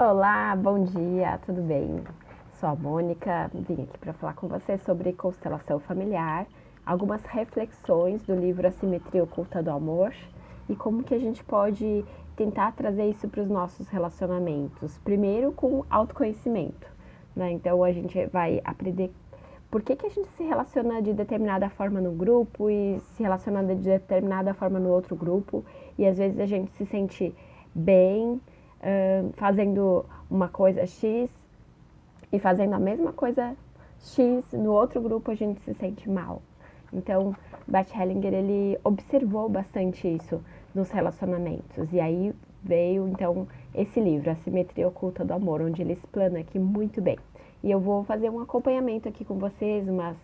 Olá, bom dia, tudo bem? Sou a Mônica, vim aqui para falar com você sobre constelação familiar, algumas reflexões do livro A Simetria Oculta do Amor e como que a gente pode tentar trazer isso para os nossos relacionamentos. Primeiro com autoconhecimento, né? Então a gente vai aprender por que a gente se relaciona de determinada forma no grupo e se relaciona de determinada forma no outro grupo e às vezes a gente se sente bem fazendo uma coisa X e fazendo a mesma coisa X no outro grupo a gente se sente mal. Então, Bert Hellinger, ele observou bastante isso nos relacionamentos. E aí veio, então, esse livro, A Simetria Oculta do Amor, onde ele explana aqui muito bem. E eu vou fazer um acompanhamento aqui com vocês, umas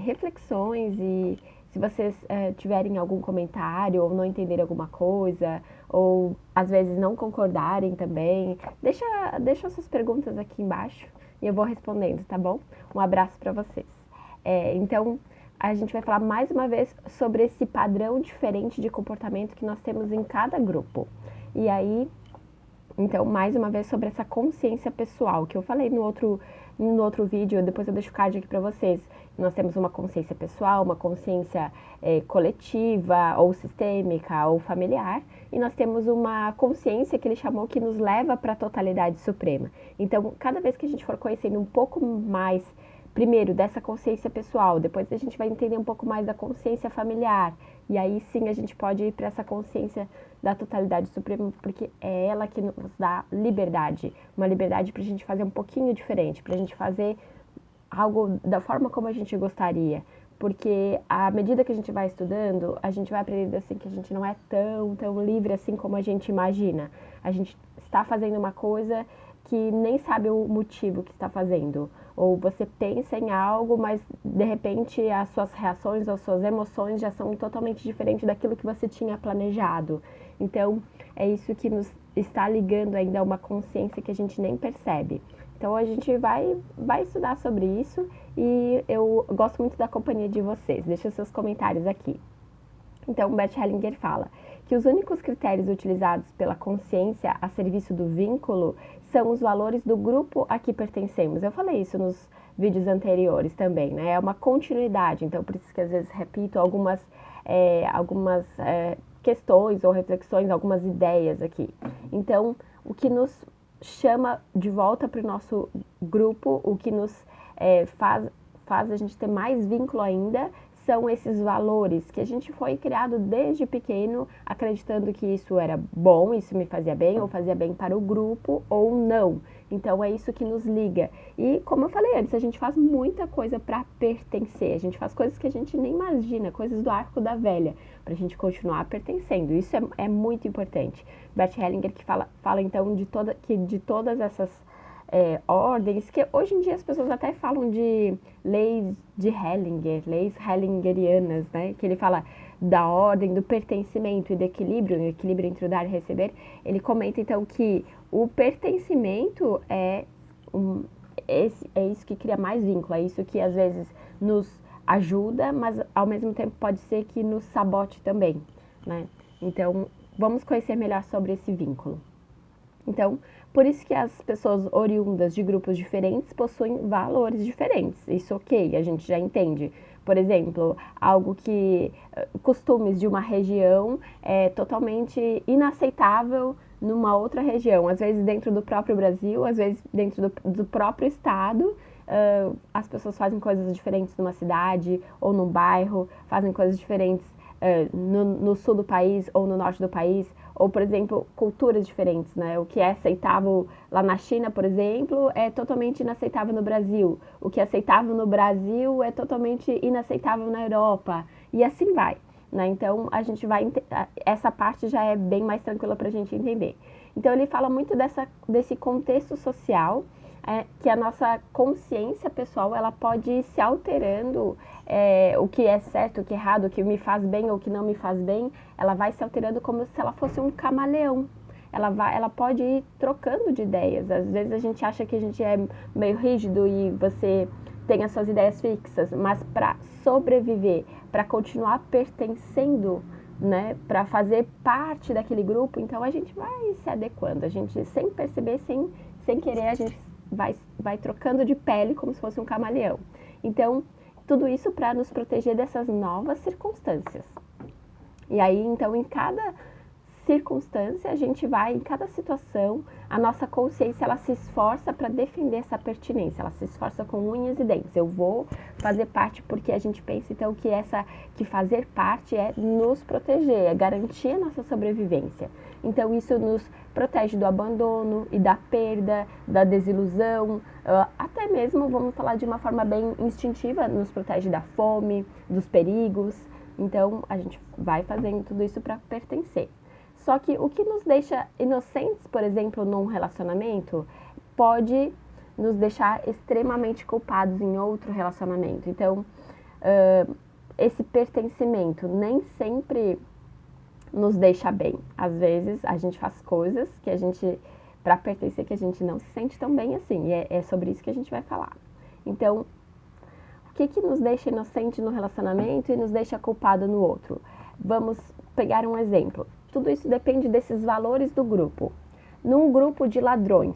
reflexões e se vocês tiverem algum comentário ou não entenderem alguma coisa, ou às vezes não concordarem também, deixa suas perguntas aqui embaixo e eu vou respondendo, tá bom? Um abraço para vocês. Então, a gente vai falar mais uma vez sobre esse padrão diferente de comportamento que nós temos em cada grupo. E aí, então, mais uma vez sobre essa consciência pessoal, que eu falei no outro vídeo, depois eu deixo o card aqui para vocês. Nós temos uma consciência pessoal, uma consciência coletiva, ou sistêmica, ou familiar, e nós temos uma consciência que ele chamou que nos leva para a totalidade suprema. Então, cada vez que a gente for conhecendo um pouco mais, primeiro, dessa consciência pessoal, depois a gente vai entender um pouco mais da consciência familiar, e aí sim a gente pode ir para essa consciência da totalidade suprema, porque é ela que nos dá liberdade, uma liberdade para a gente fazer um pouquinho diferente, para a gente fazer algo da forma como a gente gostaria, porque à medida que a gente vai estudando, a gente vai aprendendo assim que a gente não é tão livre assim como a gente imagina. A gente está fazendo uma coisa que nem sabe o motivo que está fazendo. Ou você pensa em algo, mas de repente as suas reações ou suas emoções já são totalmente diferentes daquilo que você tinha planejado. Então, é isso que nos está ligando ainda a uma consciência que a gente nem percebe. Então, a gente vai estudar sobre isso e eu gosto muito da companhia de vocês. Deixa seus comentários aqui. Então, Bert Hellinger fala que os únicos critérios utilizados pela consciência a serviço do vínculo são os valores do grupo a que pertencemos. Eu falei isso nos vídeos anteriores também, né? É uma continuidade, então por isso que às vezes repito algumas questões ou reflexões, algumas ideias aqui. Então, o que nos chama de volta para o nosso grupo, o que nos faz a gente ter mais vínculo ainda, são esses valores que a gente foi criado desde pequeno, acreditando que isso era bom, isso me fazia bem, ou fazia bem para o grupo, ou não. Então é isso que nos liga. E como eu falei antes, a gente faz muita coisa para pertencer, a gente faz coisas que a gente nem imagina, coisas do arco da velha, para a gente continuar pertencendo. Isso é muito importante. Bert Hellinger que fala então que de todas essas ordens, que hoje em dia as pessoas até falam de leis de Hellinger, leis hellingerianas, né? Que ele fala da ordem, do pertencimento e do equilíbrio, o equilíbrio entre o dar e receber. Ele comenta então que o pertencimento é isso que cria mais vínculo, é isso que às vezes nos ajuda, mas ao mesmo tempo pode ser que nos sabote também, né? Então, vamos conhecer melhor sobre esse vínculo. Então, por isso que as pessoas oriundas de grupos diferentes possuem valores diferentes. Isso ok, a gente já entende. Por exemplo, costumes de uma região é totalmente inaceitável numa outra região. Às vezes dentro do próprio Brasil, às vezes dentro do próprio estado, as pessoas fazem coisas diferentes numa cidade ou num bairro, fazem coisas diferentes no sul do país ou no norte do país, ou, por exemplo, culturas diferentes, né? O que é aceitável lá na China, por exemplo, é totalmente inaceitável no Brasil. O que é aceitável no Brasil é totalmente inaceitável na Europa. E assim vai, né? Então, essa parte já é bem mais tranquila para a gente entender. Então, ele fala muito desse contexto social, que a nossa consciência pessoal ela pode ir se alterando, o que é certo, o que é errado, o que me faz bem ou o que não me faz bem, ela vai se alterando como se ela fosse um camaleão. Ela pode ir trocando de ideias. Às vezes a gente acha que a gente é meio rígido e você tem as suas ideias fixas, mas para sobreviver, para continuar pertencendo né, para fazer parte daquele grupo, então a gente vai se adequando, a gente sem perceber, sem querer, a gente vai trocando de pele como se fosse um camaleão. Então, tudo isso para nos proteger dessas novas circunstâncias. E aí, então, em cada circunstância, a gente vai, em cada situação, a nossa consciência, ela se esforça para defender essa pertinência, ela se esforça com unhas e dentes. Eu vou fazer parte porque a gente pensa, então, que fazer parte é nos proteger, é garantir a nossa sobrevivência. Então, isso nos protege do abandono e da perda, da desilusão, até mesmo, vamos falar de uma forma bem instintiva, nos protege da fome, dos perigos. Então, a gente vai fazendo tudo isso para pertencer. Só que o que nos deixa inocentes, por exemplo, num relacionamento, pode nos deixar extremamente culpados em outro relacionamento. Então, esse pertencimento nem sempre nos deixa bem. Às vezes, a gente faz coisas que a gente, para pertencer, que a gente não se sente tão bem assim. E é sobre isso que a gente vai falar. Então, o que nos deixa inocente no relacionamento e nos deixa culpado no outro? Vamos pegar um exemplo. Tudo isso depende desses valores do grupo. Num grupo de ladrões,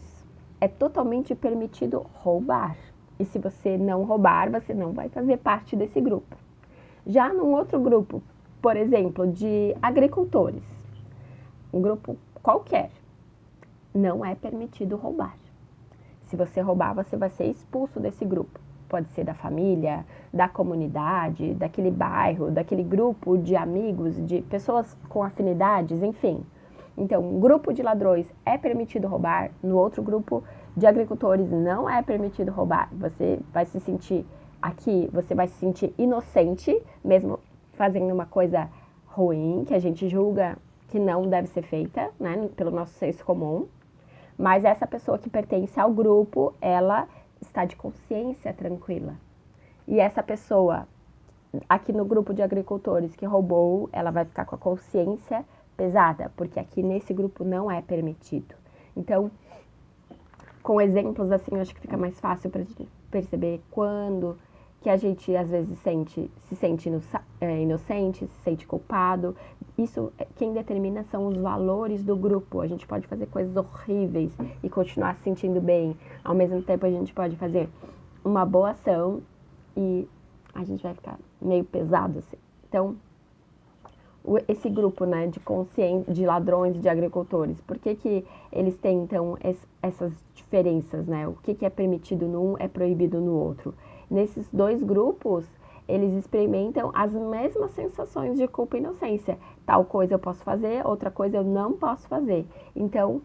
é totalmente permitido roubar. E se você não roubar, você não vai fazer parte desse grupo. Já num outro grupo, por exemplo, de agricultores, um grupo qualquer, não é permitido roubar. Se você roubar, você vai ser expulso desse grupo. Pode ser da família, da comunidade, daquele bairro, daquele grupo de amigos, de pessoas com afinidades, enfim. Então, um grupo de ladrões é permitido roubar, no outro grupo de agricultores não é permitido roubar. Você vai se sentir aqui, você vai se sentir inocente, mesmo fazendo uma coisa ruim, que a gente julga que não deve ser feita, né, pelo nosso senso comum. Mas essa pessoa que pertence ao grupo, ela está de consciência tranquila. E essa pessoa, aqui no grupo de agricultores que roubou, ela vai ficar com a consciência pesada, porque aqui nesse grupo não é permitido. Então, com exemplos assim, eu acho que fica mais fácil para perceber quando que a gente às vezes se sente inocente, se sente culpado. Isso, quem determina são os valores do grupo. A gente pode fazer coisas horríveis e continuar se sentindo bem. Ao mesmo tempo, a gente pode fazer uma boa ação e a gente vai ficar meio pesado, assim. Então, esse grupo, né, de ladrões e de agricultores, por que eles têm, então, essas diferenças, né? O que é permitido num é proibido no outro? Nesses dois grupos, eles experimentam as mesmas sensações de culpa e inocência. Tal coisa eu posso fazer, outra coisa eu não posso fazer. Então,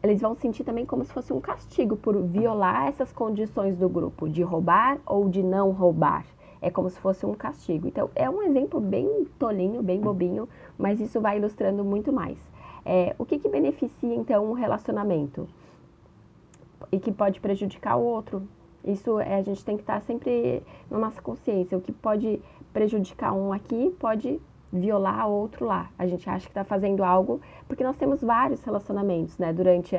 eles vão sentir também como se fosse um castigo por violar essas condições do grupo, de roubar ou de não roubar. É como se fosse um castigo. Então, é um exemplo bem tolinho, bem bobinho, mas isso vai ilustrando muito mais. O que beneficia, então, um relacionamento? E que pode prejudicar o outro? Isso a gente tem que estar sempre na nossa consciência. O que pode prejudicar um aqui pode violar outro lá. A gente acha que está fazendo algo, porque nós temos vários relacionamentos, né? Durante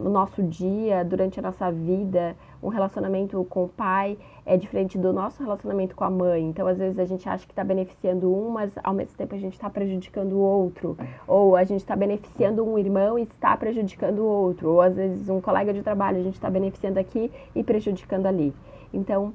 o nosso dia, durante a nossa vida, um relacionamento com o pai é diferente do nosso relacionamento com a mãe. Então, às vezes, a gente acha que está beneficiando um, mas ao mesmo tempo a gente está prejudicando o outro. Ou a gente está beneficiando um irmão e está prejudicando o outro. Ou, às vezes, um colega de trabalho, a gente está beneficiando aqui e prejudicando ali. Então,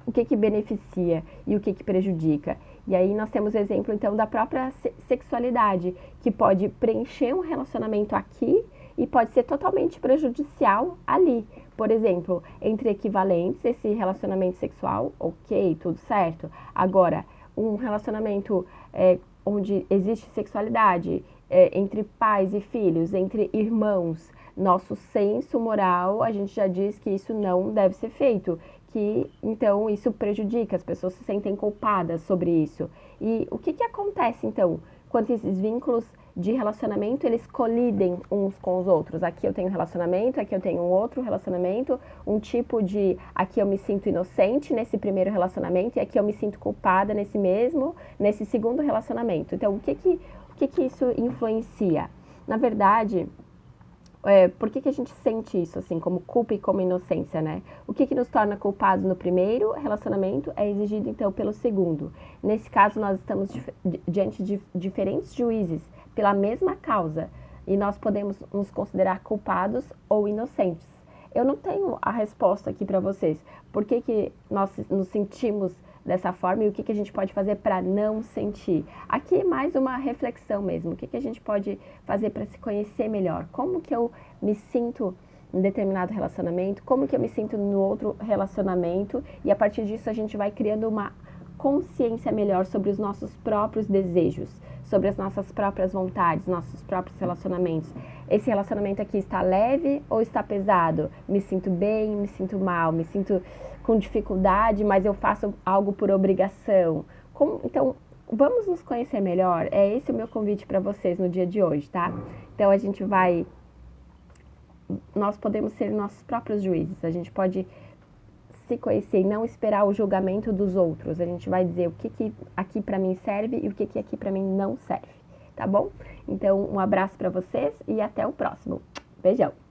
o que beneficia e o que prejudica? E aí nós temos o exemplo, então, da própria sexualidade, que pode preencher um relacionamento aqui e pode ser totalmente prejudicial ali. Por exemplo, entre equivalentes, esse relacionamento sexual, ok, tudo certo. Agora, um relacionamento onde existe sexualidade entre pais e filhos, entre irmãos, nosso senso moral, a gente já diz que isso não deve ser feito. Que, então, isso prejudica, as pessoas se sentem culpadas sobre isso. E o que acontece, então, quando esses vínculos de relacionamento, eles colidem uns com os outros? Aqui eu tenho um relacionamento, aqui eu tenho um outro relacionamento, um tipo de... Aqui eu me sinto inocente nesse primeiro relacionamento e aqui eu me sinto culpada nesse segundo relacionamento. Então, o que isso influencia? Na verdade, Por que a gente sente isso, assim, como culpa e como inocência, né? O que nos torna culpados no primeiro relacionamento é exigido, então, pelo segundo. Nesse caso, nós estamos diante de diferentes juízes pela mesma causa e nós podemos nos considerar culpados ou inocentes. Eu não tenho a resposta aqui para vocês. Por que nós nos sentimos dessa forma e o que a gente pode fazer para não sentir? Aqui é mais uma reflexão mesmo. O que a gente pode fazer para se conhecer melhor? Como que eu me sinto em determinado relacionamento? Como que eu me sinto no outro relacionamento? E a partir disso a gente vai criando uma consciência melhor sobre os nossos próprios desejos, sobre as nossas próprias vontades, nossos próprios relacionamentos. Esse relacionamento aqui está leve ou está pesado? Me sinto bem, me sinto mal, me sinto com dificuldade, mas eu faço algo por obrigação. Então, vamos nos conhecer melhor? É esse o meu convite para vocês no dia de hoje, tá? Então, nós podemos ser nossos próprios juízes, a gente pode se conhecer e não esperar o julgamento dos outros. A gente vai dizer o que aqui para mim serve e o que aqui para mim não serve, tá bom? Então, um abraço para vocês e até o próximo. Beijão!